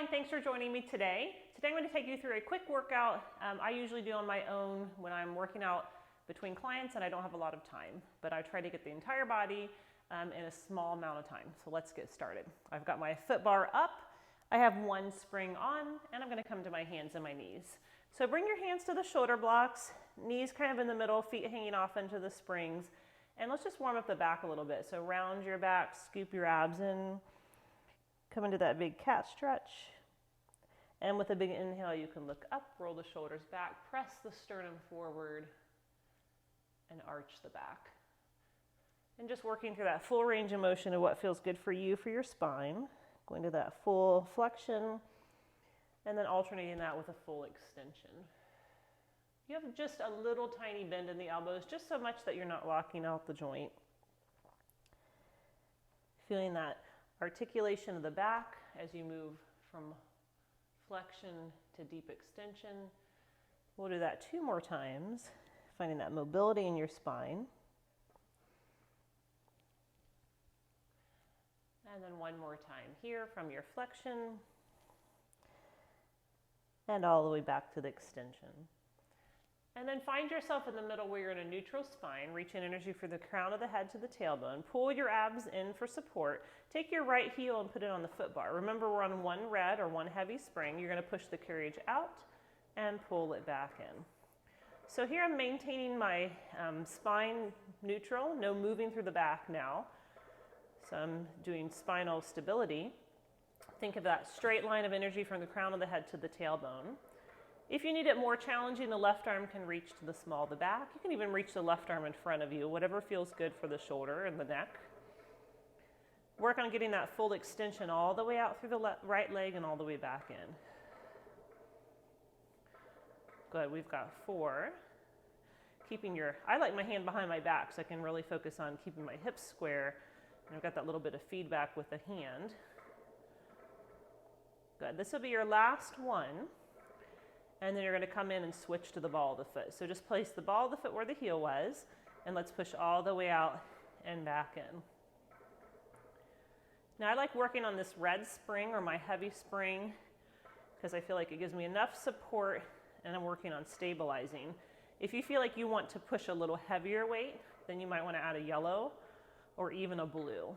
and thanks for joining me today. Today I'm going to take you through a quick workout I usually do on my own when I'm working out between clients and I don't have a lot of time, but I try to get the entire body in a small amount of time. So let's get started. I've got my foot bar up, I have one spring on, and I'm going to come to my hands and my knees. So bring your hands to the shoulder blocks, knees kind of in the middle, feet hanging off into the springs, and let's just warm up the back a little bit. So round your back, scoop your abs in. Come into that big cat stretch. And with a big inhale, you can look up, roll the shoulders back, press the sternum forward, and arch the back. And just working through that full range of motion of what feels good for you, for your spine. Going to that full flexion, and then alternating that with a full extension. You have just a little tiny bend in the elbows, just so much that you're not locking out the joint. Feeling that articulation of the back as you move from flexion to deep extension. We'll do that 2 more times, finding that mobility in your spine. And then 1 more time here from your flexion and all the way back to the extension. And then find yourself in the middle where you're in a neutral spine, reaching energy for the crown of the head to the tailbone. Pull your abs in for support. Take your right heel and put it on the foot bar. Remember, we're on one red or one heavy spring. You're going to push the carriage out and pull it back in. So here I'm maintaining my spine neutral, no moving through the back now. So I'm doing spinal stability. Think of that straight line of energy from the crown of the head to the tailbone. If you need it more challenging, the left arm can reach to the small of the back. You can even reach the left arm in front of you, whatever feels good for the shoulder and the neck. Work on getting that full extension all the way out through the right leg and all the way back in. Good, we've got 4. I like my hand behind my back so I can really focus on keeping my hips square. And I've got that little bit of feedback with the hand. Good, this will be your last one. And then you're going to come in and switch to the ball of the foot. So just place the ball of the foot where the heel was, and let's push all the way out and back in. Now I like working on this red spring or my heavy spring because I feel like it gives me enough support and I'm working on stabilizing. If you feel like you want to push a little heavier weight, then you might want to add a yellow or even a blue.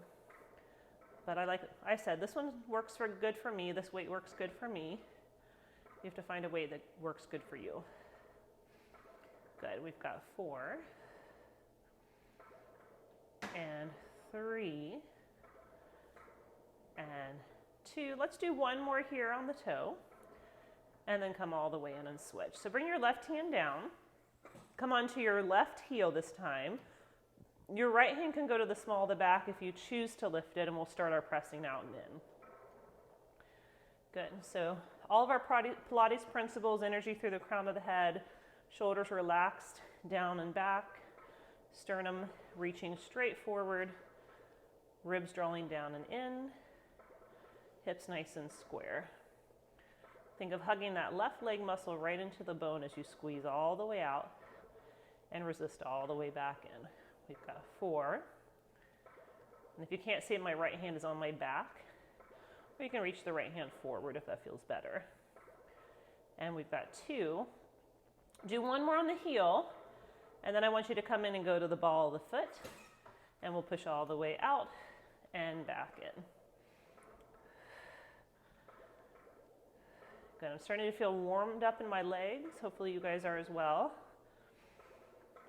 But like I said, this one works good for me. This weight works good for me. You have to find a way that works good for you. Good, we've got 4 and 3 and 2. Let's do 1 more here on the toe and then come all the way in and switch. So bring your left hand down, come onto your left heel this time. Your right hand can go to the small of the back if you choose to lift it, and we'll start our pressing out and in. Good, so all of our Pilates principles, energy through the crown of the head, shoulders relaxed down and back, sternum reaching straight forward, ribs drawing down and in, hips nice and square. Think of hugging that left leg muscle right into the bone as you squeeze all the way out and resist all the way back in. We've got 4. And if you can't see it, my right hand is on my back. Or you can reach the right hand forward if that feels better. And we've got 2. Do 1 more on the heel, and then I want you to come in and go to the ball of the foot, and we'll push all the way out and back in. Good, I'm starting to feel warmed up in my legs. Hopefully you guys are as well.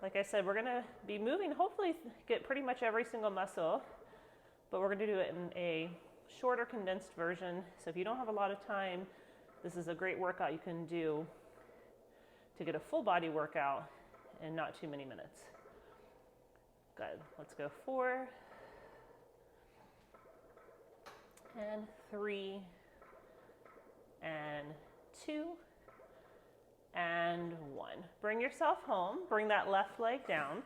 Like I said, we're gonna be moving, hopefully get pretty much every single muscle, but we're gonna do it in a shorter, condensed version. So if you don't have a lot of time, this is a great workout you can do to get a full body workout in not too many minutes. Good, let's go 4 and 3 and 2 and 1. Bring yourself home, bring that left leg down.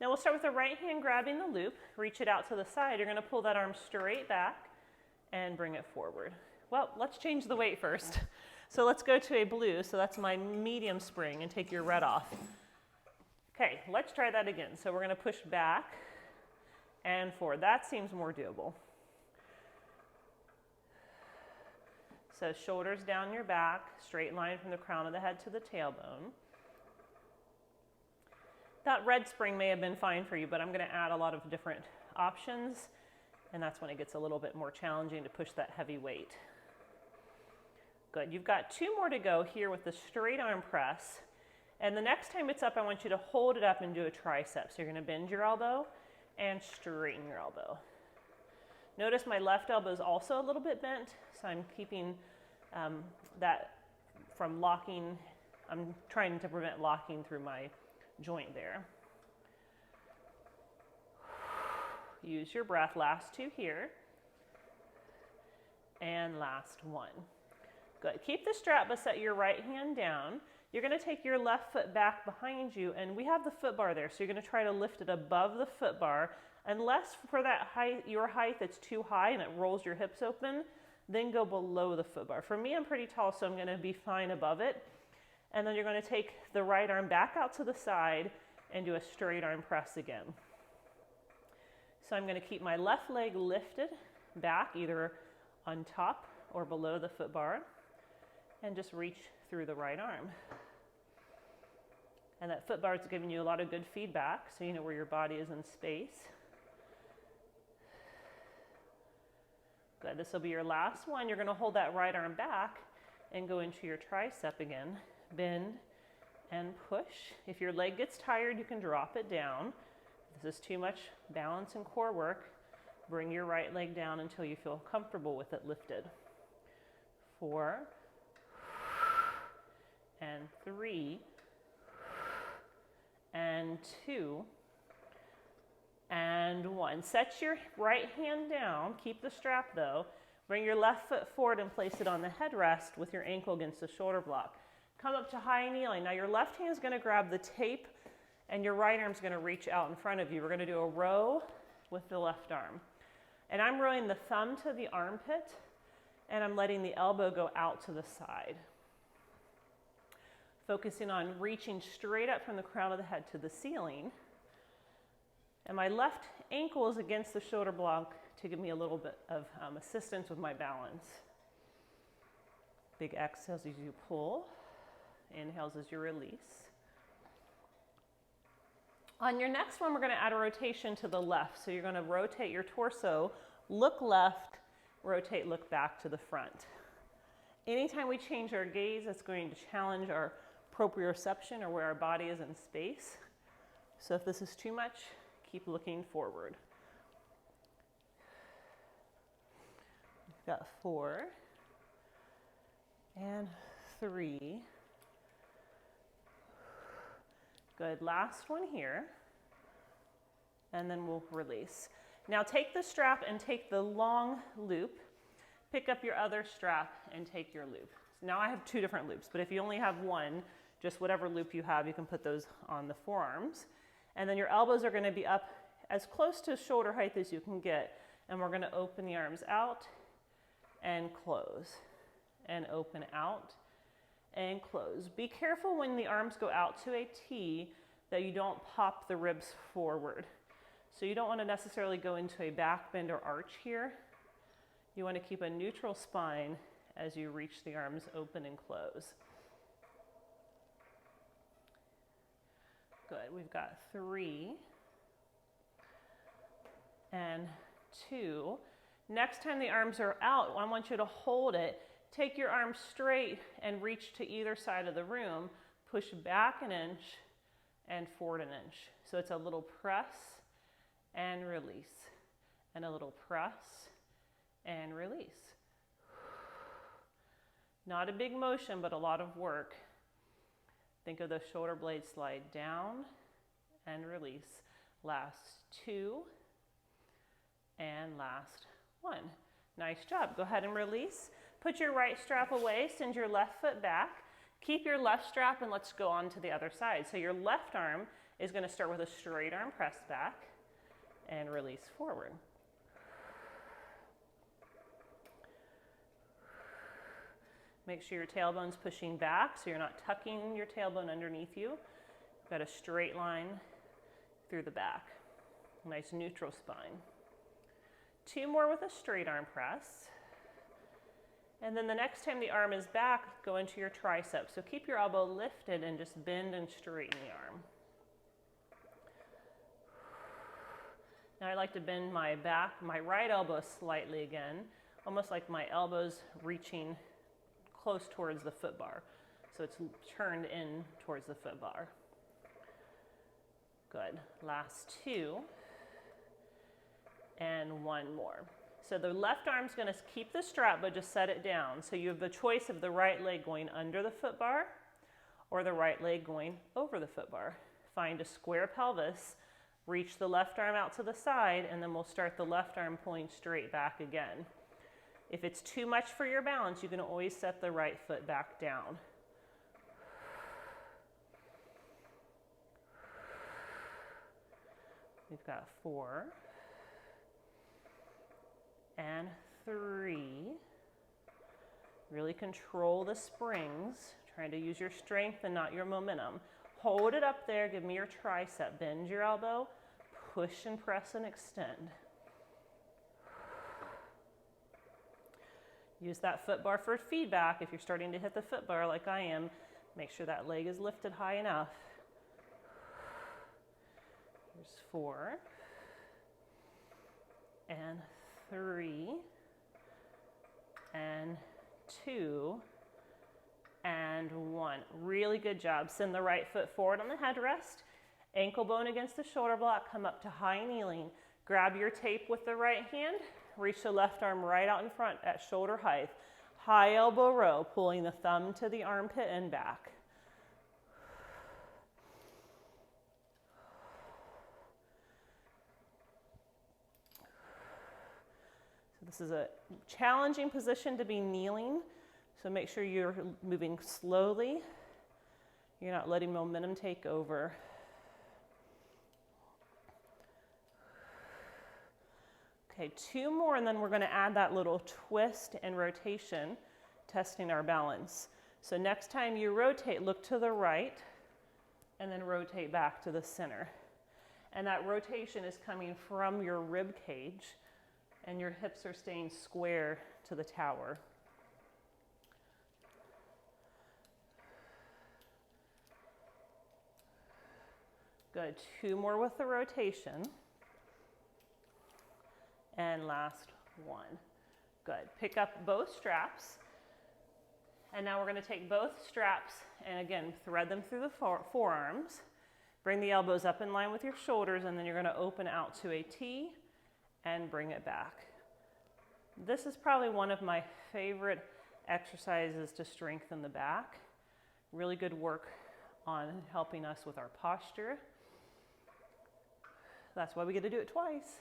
Now we'll start with the right hand grabbing the loop, reach it out to the side. You're gonna pull that arm straight back and bring it forward. Well, let's change the weight first. So let's go to a blue, so that's my medium spring, and take your red off. Okay, let's try that again. So we're gonna push back and forward. That seems more doable. So shoulders down your back, straight line from the crown of the head to the tailbone. That red spring may have been fine for you, but I'm going to add a lot of different options, and that's when it gets a little bit more challenging to push that heavy weight. Good. You've got 2 more to go here with the straight arm press. And the next time it's up, I want you to hold it up and do a tricep. So you're going to bend your elbow and straighten your elbow. Notice my left elbow is also a little bit bent, so I'm keeping that from locking. I'm trying to prevent locking through my joint there. Use your breath. Last 2 here. And last 1. Good. Keep the strap, but set your right hand down. You're going to take your left foot back behind you, and we have the foot bar there, so you're going to try to lift it above the foot bar. Unless for that height, your height that's too high and it rolls your hips open, then go below the foot bar. For me, I'm pretty tall, so I'm going to be fine above it. And then you're going to take the right arm back out to the side and do a straight arm press again. So I'm going to keep my left leg lifted back, either on top or below the foot bar, and just reach through the right arm. And that foot bar is giving you a lot of good feedback, so you know where your body is in space. Good. This will be your last one. You're going to hold that right arm back and go into your tricep again. Bend and push. If your leg gets tired, you can drop it down. If this is too much balance and core work, bring your right leg down until you feel comfortable with it lifted. 4 and 3 and 2 and 1. Set your right hand down. Keep the strap though. Bring your left foot forward and place it on the headrest with your ankle against the shoulder block. Come up to high kneeling. Now your left hand is going to grab the tape and your right arm is going to reach out in front of you. We're going to do a row with the left arm. And I'm rowing the thumb to the armpit and I'm letting the elbow go out to the side. Focusing on reaching straight up from the crown of the head to the ceiling. And my left ankle is against the shoulder block to give me a little bit of assistance with my balance. Big exhales as you pull. Inhales as you release. On your next one, we're going to add a rotation to the left. So you're going to rotate your torso, look left, rotate, look back to the front. Anytime we change our gaze, it's going to challenge our proprioception, or where our body is in space. So if this is too much, keep looking forward. We've got 4 and 3. Good. Last one here. And then we'll release. Now take the strap and take the long loop. Pick up your other strap and take your loop. Now I have 2 different loops, but if you only have one, just whatever loop you have, you can put those on the forearms. And then your elbows are going to be up as close to shoulder height as you can get. And we're going to open the arms out and close. And open out and close. Be careful when the arms go out to a T that you don't pop the ribs forward. So you don't want to necessarily go into a back bend or arch here. You want to keep a neutral spine as you reach the arms open and close. Good. We've got 3 and 2. Next time the arms are out, I want you to hold it. Take your arms straight and reach to either side of the room. Push back an inch and forward an inch. So it's a little press and release. And a little press and release. Not a big motion, but a lot of work. Think of the shoulder blades slide down and release. Last 2 and last 1. Nice job. Go ahead and release. Put your right strap away, send your left foot back. Keep your left strap and let's go on to the other side. So your left arm is going to start with a straight arm press back and release forward. Make sure your tailbone's pushing back so you're not tucking your tailbone underneath you. You've got a straight line through the back. Nice neutral spine. 2 more with a straight arm press. And then the next time the arm is back, go into your tricep. So keep your elbow lifted and just bend and straighten the arm. Now I like to bend my right elbow slightly again, almost like my elbow's reaching close towards the foot bar. So it's turned in towards the foot bar. Good. Last two. And one more. So the left arm's going to keep the strap, but just set it down. So you have the choice of the right leg going under the foot bar or the right leg going over the foot bar. Find a square pelvis, reach the left arm out to the side, and then we'll start the left arm pulling straight back again. If it's too much for your balance, you can always set the right foot back down. We've got 4 and 3. Really control the springs, trying to use your strength and not your momentum. Hold it up there, give me your tricep, bend your elbow, push and press and extend. Use that foot bar for feedback. If you're starting to hit the foot bar like I am, make sure that leg is lifted high enough. Here's 4 and 3 and 2 and 1. Really good job. Send the right foot forward on the headrest, ankle bone against the shoulder block, come up to high kneeling. Grab your tape with the right hand, reach the left arm right out in front at shoulder height. High elbow row, pulling the thumb to the armpit and back. This is a challenging position to be kneeling, so make sure you're moving slowly. You're not letting momentum take over. Okay, 2 more, and then we're going to add that little twist and rotation, testing our balance. So next time you rotate, look to the right, and then rotate back to the center. And that rotation is coming from your rib cage, and your hips are staying square to the tower. Good. 2 more with the rotation. And last 1. Good. Pick up both straps. And now we're going to take both straps and again thread them through the forearms. Bring the elbows up in line with your shoulders, and then you're going to open out to a T and bring it back. This is probably one of my favorite exercises to strengthen the back. Really good work on helping us with our posture. That's why we get to do it twice.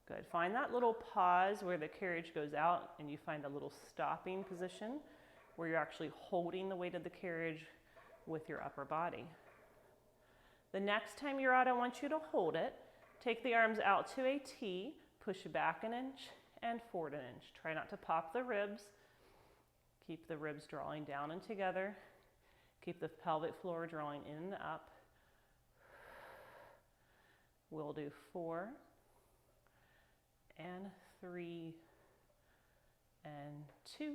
Good. Find that little pause where the carriage goes out and you find a little stopping position where you're actually holding the weight of the carriage with your upper body. The next time you're out, I want you to hold it. Take the arms out to a T, push back an inch and forward an inch. Try not to pop the ribs. Keep the ribs drawing down and together. Keep the pelvic floor drawing in and up. We'll do 4 and 3 and 2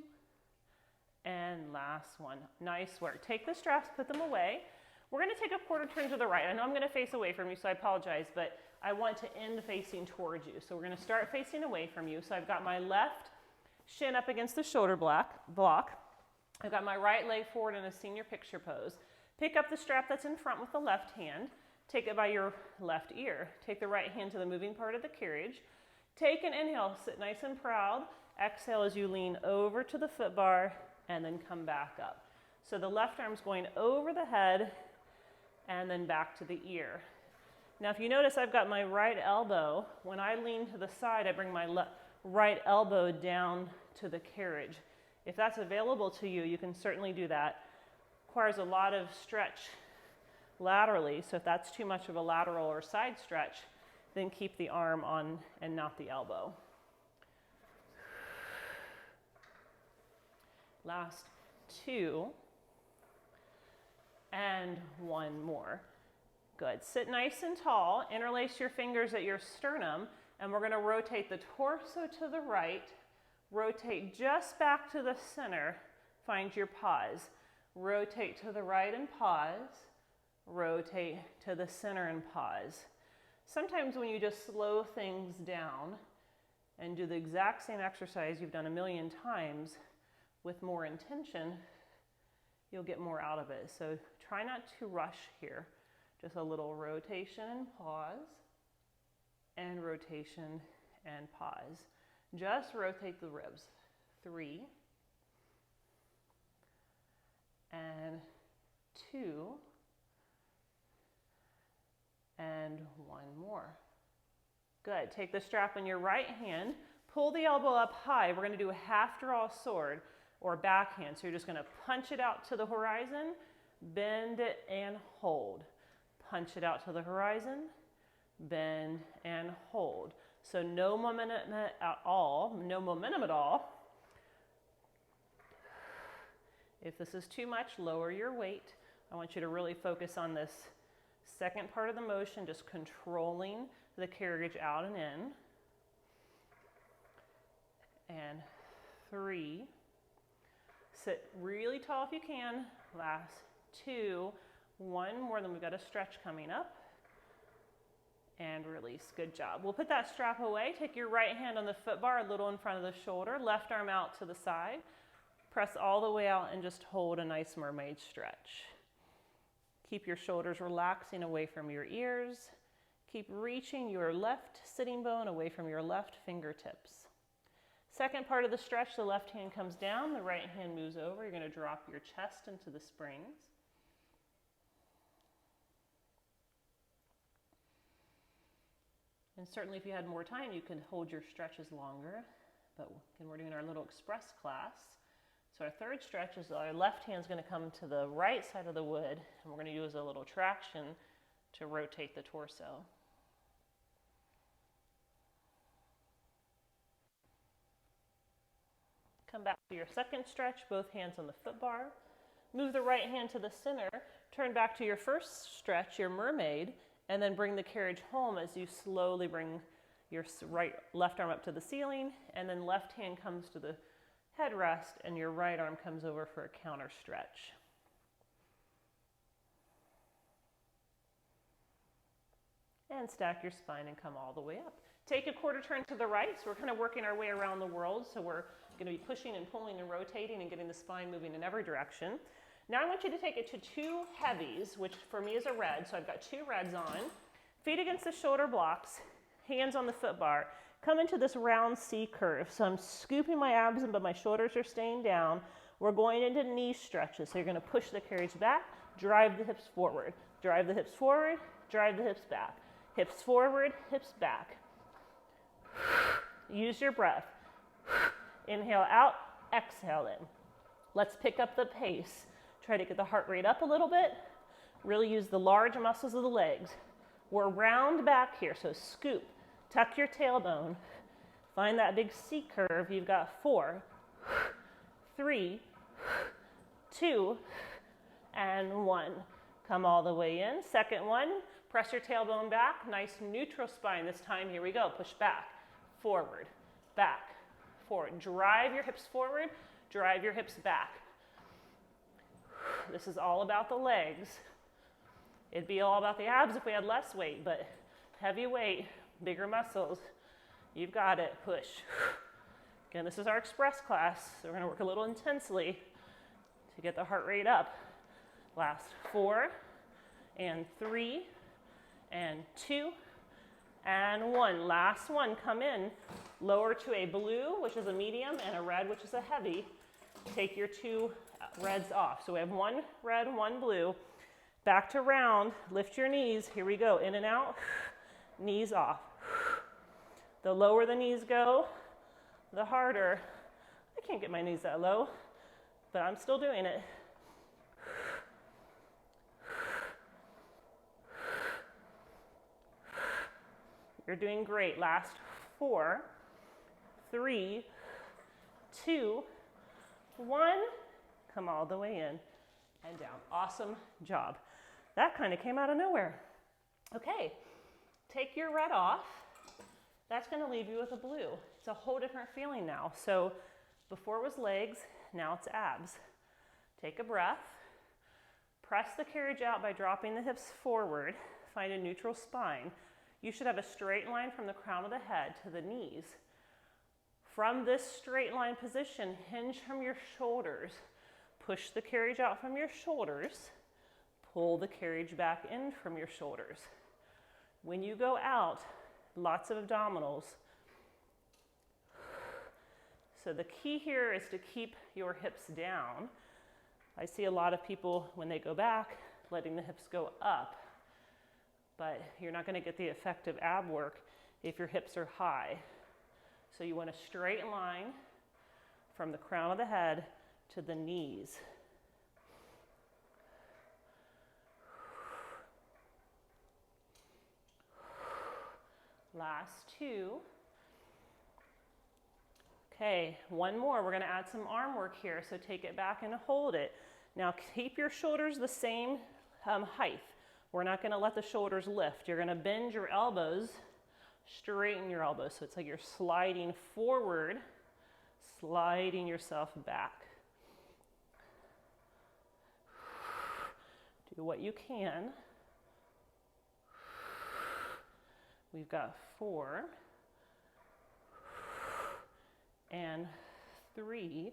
and last one. Nice work. Take the straps, put them away. We're going to take a quarter turn to the right. I know I'm going to face away from you, so I apologize, but I want to end facing towards you. So we're going to start facing away from you. So I've got my left shin up against the shoulder block. I've got my right leg forward in a senior picture pose. Pick up the strap that's in front with the left hand. Take it by your left ear. Take the right hand to the moving part of the carriage. Take an inhale, sit nice and proud. Exhale as you lean over to the foot bar and then come back up. So the left arm's going over the head and then back to the ear. Now if you notice, I've got my right elbow. When I lean to the side, I bring my right elbow down to the carriage. If that's available to you, you can certainly do that. Requires a lot of stretch laterally, so if that's too much of a lateral or side stretch, then keep the arm on and not the elbow. Last 2 and 1 more. Good. Sit nice and tall. Interlace your fingers at your sternum And we're going to rotate the torso to the right, rotate just back to the center, find your pause. Rotate to the right and pause, rotate to the center and pause. Sometimes when you just slow things down and do the exact same exercise you've done a million times with more intention, you'll get more out of it. So try not to rush here. Just a little rotation and pause, and rotation and pause. Just rotate the ribs. 3 and 2 and 1 more. Good. Take the strap in your right hand, pull the elbow up high. We're going to do a half draw sword or backhand. So you're just going to punch it out to the horizon, bend it and hold. Punch it out to the horizon, bend and hold. So no momentum at all, no momentum at all. If this is too much, lower your weight. I want you to really focus on this second part of the motion, just controlling the carriage out and in. And 3. Sit really tall if you can. Last 2. 1 more, then we've got a stretch coming up. And release. Good job. We'll put that strap away. Take your right hand on the foot bar, a little in front of the shoulder. Left arm out to the side. Press all the way out and just hold a nice mermaid stretch. Keep your shoulders relaxing away from your ears. Keep reaching your left sitting bone away from your left fingertips. Second part of the stretch, the left hand comes down, the right hand moves over. You're going to drop your chest into the springs. And certainly if you had more time, you could hold your stretches longer. But again, we're doing our little express class. So our third stretch is our left hand's going to come to the right side of the wood, and we're going to use a little traction to rotate the torso. Come back to your second stretch, both hands on the foot bar. Move the right hand to the center, turn back to your first stretch, your mermaid, and then bring the carriage home as you slowly bring your left arm up to the ceiling, and then left hand comes to the headrest, and your right arm comes over for a counter stretch. And stack your spine and come all the way up. Take a quarter turn to the right, so we're kind of working our way around the world, so we're going to be pushing and pulling and rotating and getting the spine moving in every direction. Now I want you to take it to 2 heavies, which for me is a red, so I've got 2 reds on. Feet against the shoulder blocks, hands on the foot bar. Come into this round C curve. So I'm scooping my abs in, but my shoulders are staying down. We're going into knee stretches. So you're going to push the carriage back, drive the hips forward, drive the hips forward, drive the hips back. Hips forward, hips back. Use your breath. Inhale out, exhale in. Let's pick up the pace. Try to get the heart rate up a little bit. Really use the large muscles of the legs. We're round back here, so scoop. Tuck your tailbone. Find that big C curve. You've got 4, 3, 2, and 1. Come all the way in. Second one, press your tailbone back. Nice neutral spine this time. Here we go. Push back, forward, back, forward. Drive your hips forward, drive your hips back. This is all about the legs. It'd be all about the abs if we had less weight, but heavy weight, bigger muscles. You've got it. Push. Again, this is our express class, so we're going to work a little intensely to get the heart rate up. Last 4 and 3 and 2 and 1. Last one. Come in. Lower to a blue, which is a medium, and a red, which is a heavy. Take your 2 reds off. So we have 1 red, 1 blue. Back to round. Lift your knees. Here we go. In and out. Knees off. The lower the knees go, the harder. I can't get my knees that low, but I'm still doing it. You're doing great. Last 4, 3, 2, 1. Come all the way in and down. Awesome job. That kind of came out of nowhere. Okay, take your red off. That's going to leave you with a blue. It's a whole different feeling now. So before it was legs, now it's abs. Take a breath. Press the carriage out by dropping the hips forward. Find a neutral spine. You should have a straight line from the crown of the head to the knees. From this straight line position, hinge from your shoulders. Push the carriage out from your shoulders. Pull the carriage back in from your shoulders. When you go out, lots of abdominals. So the key here is to keep your hips down. I see a lot of people, when they go back, letting the hips go up. But you're not going to get the effective ab work if your hips are high. So you want a straight line from the crown of the head to the knees. Last two. Okay, one more. We're going to add some arm work here. So take it back and hold it. Now keep your shoulders the same height. We're not going to let the shoulders lift. You're going to bend your elbows, straighten your elbows. So it's like you're sliding forward, sliding yourself back. Do what you can. We've got 4 and 3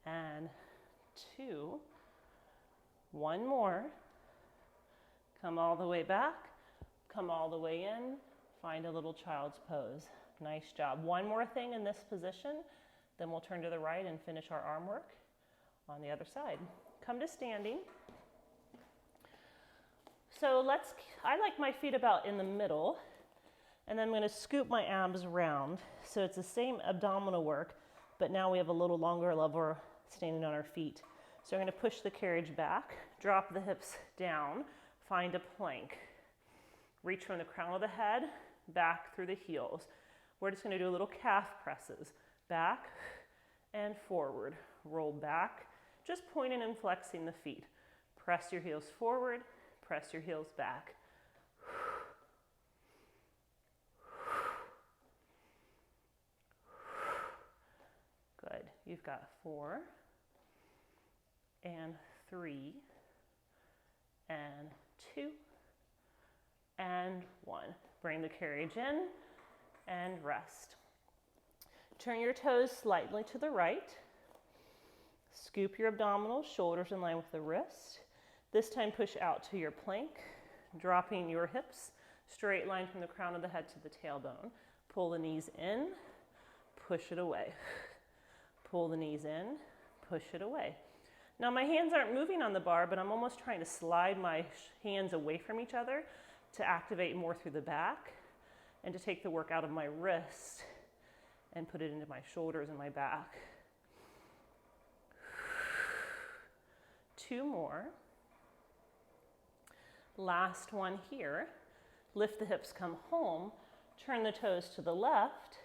and 2. One more. Come all the way back, come all the way in, find a little child's pose. Nice job. One more thing in this position, then we'll turn to the right and finish our arm work on the other side. Come to standing. So I like my feet about in the middle, and then I'm going to scoop my abs around. So it's the same abdominal work, but now we have a little longer lever standing on our feet. So I'm going to push the carriage back, drop the hips down, find a plank. Reach from the crown of the head, back through the heels. We're just going to do a little calf presses. Back and forward. Roll back, just pointing and flexing the feet. Press your heels forward, press your heels back. Good. You've got 4 and 3 and 2 and 1. Bring the carriage in and rest. Turn your toes slightly to the right. Scoop your abdominals, shoulders in line with the wrist. This time push out to your plank, dropping your hips, straight line from the crown of the head to the tailbone. Pull the knees in, push it away. Pull the knees in, push it away. Now my hands aren't moving on the bar, but I'm almost trying to slide my hands away from each other to activate more through the back and to take the work out of my wrist and put it into my shoulders and my back. 2 more. Last one here. Lift the hips, come home, turn the toes to the left,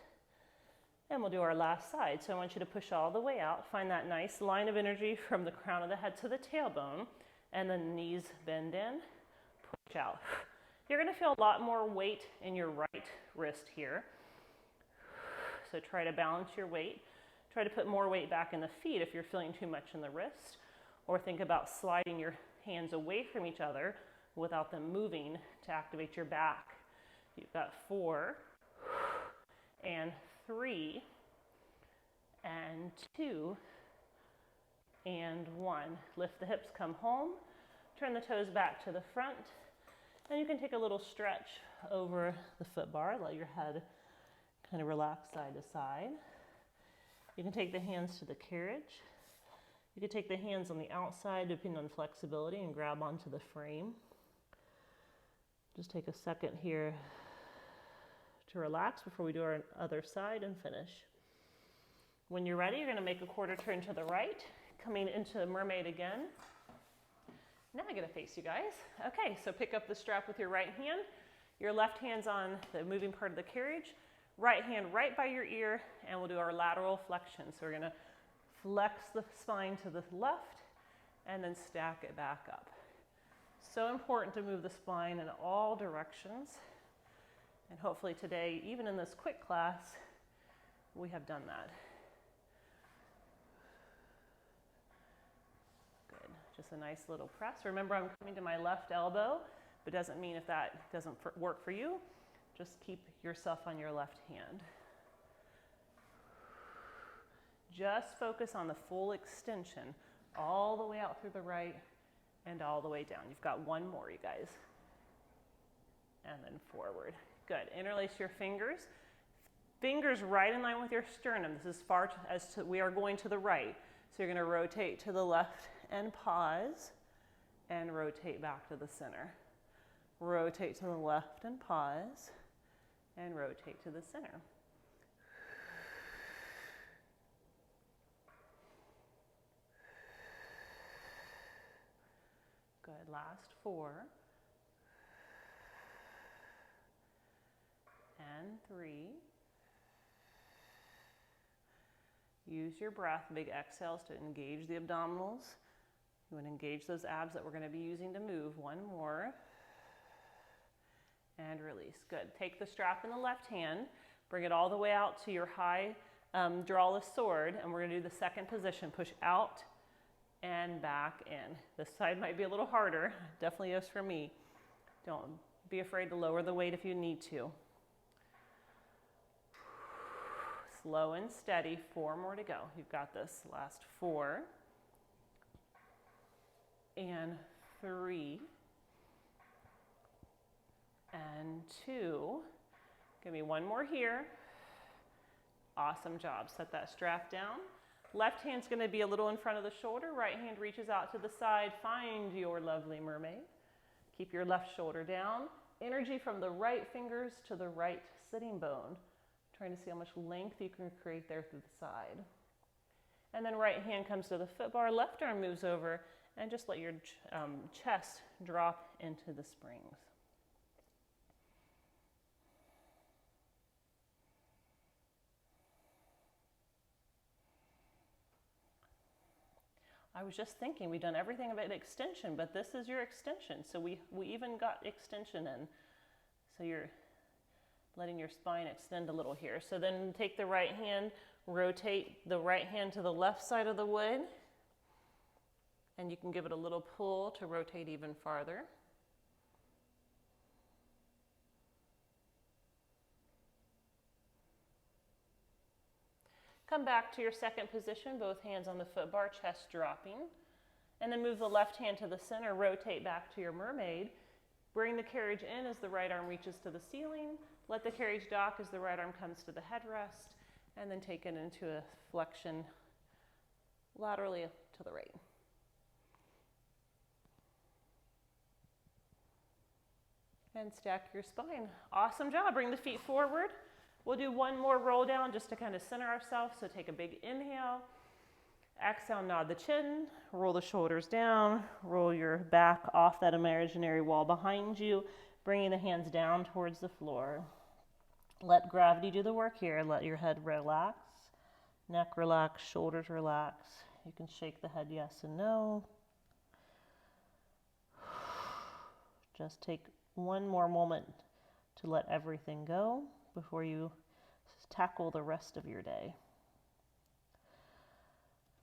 and we'll do our last side. So I want you to push all the way out, find that nice line of energy from the crown of the head to the tailbone, and then the knees bend in, push out. You're going to feel a lot more weight in your right wrist here. So try to balance your weight. Try to put more weight back in the feet if you're feeling too much in the wrist, or think about sliding your hands away from each other without them moving to activate your back. You've got 4 and 3 and 2 and 1. Lift the hips, come home, turn the toes back to the front, and you can take a little stretch over the foot bar. Let your head kind of relax side to side. You can take the hands to the carriage. You can take the hands on the outside depending on flexibility and grab onto the frame. Just take a second here to relax before we do our other side and finish. When you're ready, you're going to make a quarter turn to the right, coming into Mermaid again. Now I get to face you guys. Okay, so pick up the strap with your right hand. Your left hand's on the moving part of the carriage. Right hand right by your ear, and we'll do our lateral flexion. So we're going to flex the spine to the left and then stack it back up. So important to move the spine in all directions And hopefully today, even in this quick class, we have done that. Good, just a nice little press. Remember, I'm coming to my left elbow, but doesn't mean if that doesn't work for you, just keep yourself on your left hand. Just focus on the full extension all the way out through the right and all the way down. You've got one more, you guys. And then forward. Good. Interlace your fingers. Fingers right in line with your sternum. This is far as to, we are going to the right. So you're going to rotate to the left and pause, and rotate back to the center. Rotate to the left and pause, and rotate to the center. Good. Last 4. And 3. Use your breath, big exhales to engage the abdominals. You want to engage those abs that we're going to be using to move. One more. And release. Good. Take the strap in the left hand, bring it all the way out to your high drawless sword, and we're going to do the second position. Push out and back in. This side might be a little harder. Definitely is for me. Don't be afraid to lower the weight if you need to. Slow and steady. 4 more to go. You've got this. Last 4. And 3. And 2. Give me one more here. Awesome job. Set that strap down. Left hand's going to be a little in front of the shoulder. Right hand reaches out to the side. Find your lovely mermaid. Keep your left shoulder down. Energy from the right fingers to the right sitting bone. Trying to see how much length you can create there through the side. And then right hand comes to the foot bar. Left arm moves over, and just let your chest drop into the springs. I was just thinking, we've done everything about extension, but this is your extension. So we even got extension in. So you're letting your spine extend a little here. So then take the right hand, rotate the right hand to the left side of the wood, and you can give it a little pull to rotate even farther. Come back to your second position, both hands on the foot bar, chest dropping. And then move the left hand to the center, rotate back to your mermaid. Bring the carriage in as the right arm reaches to the ceiling. Let the carriage dock as the right arm comes to the headrest. And then take it into a flexion laterally to the right. And stack your spine. Awesome job. Bring the feet forward. We'll do one more roll down just to kind of center ourselves. So take a big inhale. Exhale, nod the chin. Roll the shoulders down. Roll your back off that imaginary wall behind you. Bringing the hands down towards the floor. Let gravity do the work here. Let your head relax. Neck relax. Shoulders relax. You can shake the head yes and no. Just take one more moment to let everything go before you tackle the rest of your day.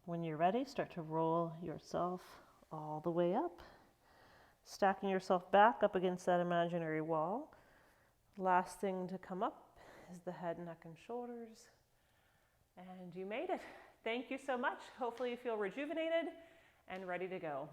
When you're ready, start to roll yourself all the way up, stacking yourself back up against that imaginary wall. Last thing to come up is the head, neck, and shoulders. And you made it. Thank you so much. Hopefully you feel rejuvenated and ready to go.